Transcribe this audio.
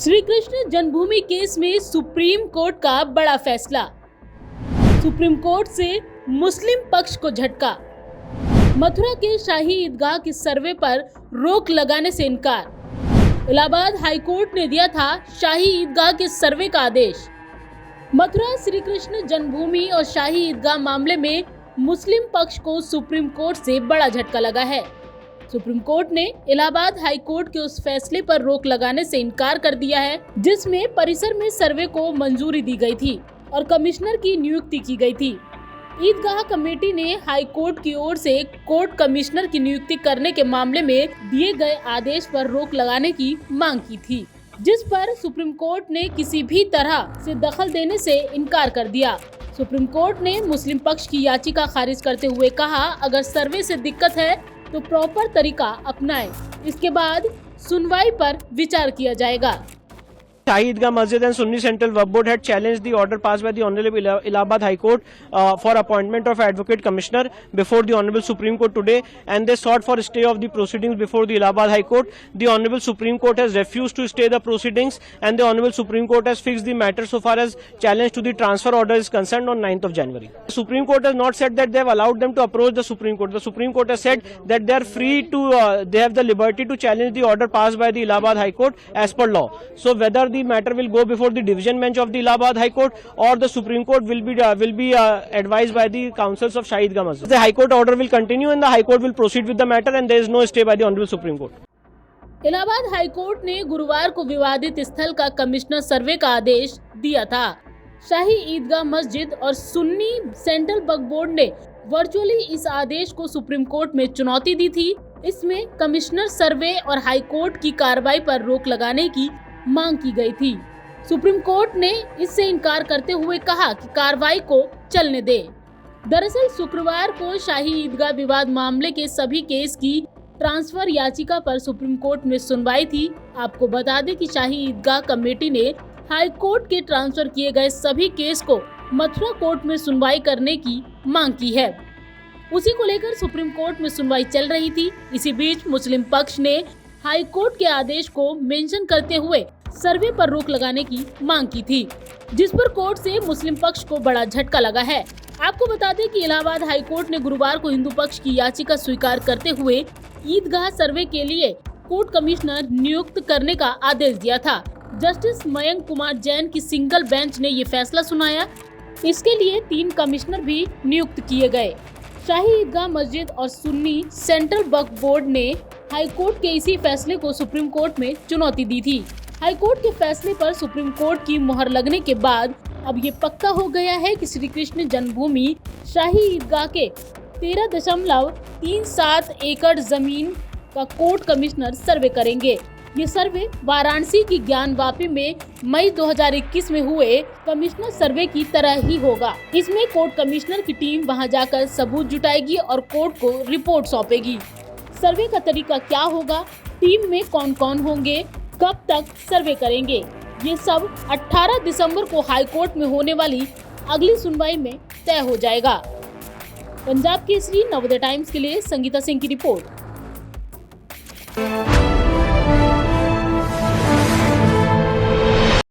श्री कृष्ण जन्मभूमि case में supreme court का बड़ा फैसला। सुप्रीम कोर्ट से मुस्लिम पक्ष को झटका। मथुरा के शाही ईदगाह के सर्वे पर रोक लगाने से इनकार। इलाहाबाद हाईकोर्ट ने दिया था शाही ईदगाह के सर्वे का आदेश। मथुरा श्री कृष्ण जन्मभूमि और शाही ईदगाह मामले में मुस्लिम पक्ष को सुप्रीम कोर्ट से बड़ा झटका लगा है। सुप्रीम कोर्ट ने इलाहाबाद हाई कोर्ट के उस फैसले पर रोक लगाने से इनकार कर दिया है जिसमें परिसर में सर्वे को मंजूरी दी गई थी और कमिश्नर की नियुक्ति की गई थी। ईदगाह कमेटी ने हाई कोर्ट की ओर से कोर्ट कमिश्नर की नियुक्ति करने के मामले में दिए गए आदेश पर रोक लगाने की मांग की थी, जिस पर सुप्रीम कोर्ट ने किसी भी तरह से दखल देने से इनकार कर दिया। सुप्रीम कोर्ट ने मुस्लिम पक्ष की याचिका खारिज करते हुए कहा, अगर सर्वे से दिक्कत है तो प्रॉपर तरीका अपनाएं, इसके बाद सुनवाई पर विचार किया जाएगा। Shahi Idgah Masjid and Sunni Central Waqf Board had challenged the order passed by the Honorable Allahabad High Court for appointment of Advocate Commissioner before the Honorable Supreme Court today, and they sought for stay of the proceedings before the Allahabad High Court. The Honorable Supreme Court has refused to stay the proceedings, and the Honorable Supreme Court has fixed the matter so far as challenge to the transfer order is concerned on 9th of January. The Supreme Court has not said that they have allowed them to approach the Supreme Court. The Supreme Court has said that they are free to, they have the liberty to challenge the order passed by the Allahabad High Court as per law. So whether the matter will go before the division bench of the Allahabad High Court or the Supreme Court will be advised by the councils of Shahi Idgah Masjid. The High Court order will continue and the High Court will proceed with the matter, and there is no stay by the Honorable Supreme Court. Allahabad high court ने गुरुवार को विवादित स्थल का commissioner सर्वे का आदेश दिया था। शाही ईदगाह मस्जिद और सुन्नी सेंट्रल वक्फ बोर्ड ने वर्चुअली इस आदेश को सुप्रीम कोर्ट में चुनौती दी थी। इसमें कमिश्नर सर्वे और हाई कोर्ट की कार्रवाई पर रोक लगाने की मांग की गई थी। सुप्रीम कोर्ट ने इससे इनकार करते हुए कहा कि कार्रवाई को चलने दे। दरअसल शुक्रवार को शाही ईदगाह विवाद मामले के सभी केस की ट्रांसफर याचिका पर सुप्रीम कोर्ट में सुनवाई थी। आपको बता दें कि शाही ईदगाह कमेटी ने हाई कोर्ट के ट्रांसफर किए गए सभी केस को मथुरा कोर्ट में सुनवाई करने की मांग की है। उसी को लेकर सुप्रीम कोर्ट में सुनवाई चल रही थी। इसी बीच मुस्लिम पक्ष ने हाई कोर्ट के आदेश को मेंशन करते हुए सर्वे पर रोक लगाने की मांग की थी, जिस पर कोर्ट से मुस्लिम पक्ष को बड़ा झटका लगा है। आपको बता दें कि इलाहाबाद हाई कोर्ट ने गुरुवार को हिंदू पक्ष की याचिका स्वीकार करते हुए ईदगाह सर्वे के लिए कोर्ट कमिश्नर नियुक्त करने का आदेश दिया था। जस्टिस मयंक कुमार जैन की सिंगल बेंच ने ये फैसला सुनाया। इसके लिए 3 कमिश्नर भी नियुक्त किए गए। शाही ईदगाह मस्जिद और सुन्नी सेंट्रल वक्फ बोर्ड ने हाई कोर्ट के इसी फैसले को सुप्रीम कोर्ट में चुनौती दी थी। हाई कोर्ट के फैसले पर सुप्रीम कोर्ट की मुहर लगने के बाद अब ये पक्का हो गया है कि श्री कृष्ण जन्मभूमि शाही ईदगाह के 13.37 एकड़ जमीन का कोर्ट कमिश्नर सर्वे करेंगे। ये सर्वे वाराणसी की ज्ञानवापी में मई 2021 में हुए कमिश्नर सर्वे की तरह ही होगा। इसमें कोर्ट कमिश्नर की टीम वहां जाकर सबूत जुटाएगी और कोर्ट को रिपोर्ट सौंपेगी। सर्वे का तरीका क्या होगा, टीम में कौन कौन होंगे, कब तक सर्वे करेंगे, ये सब 18 दिसंबर को हाई कोर्ट में होने वाली अगली सुनवाई में तय हो जाएगा। पंजाब केसरी नवोदय टाइम्स के लिए संगीता सिंह की रिपोर्ट।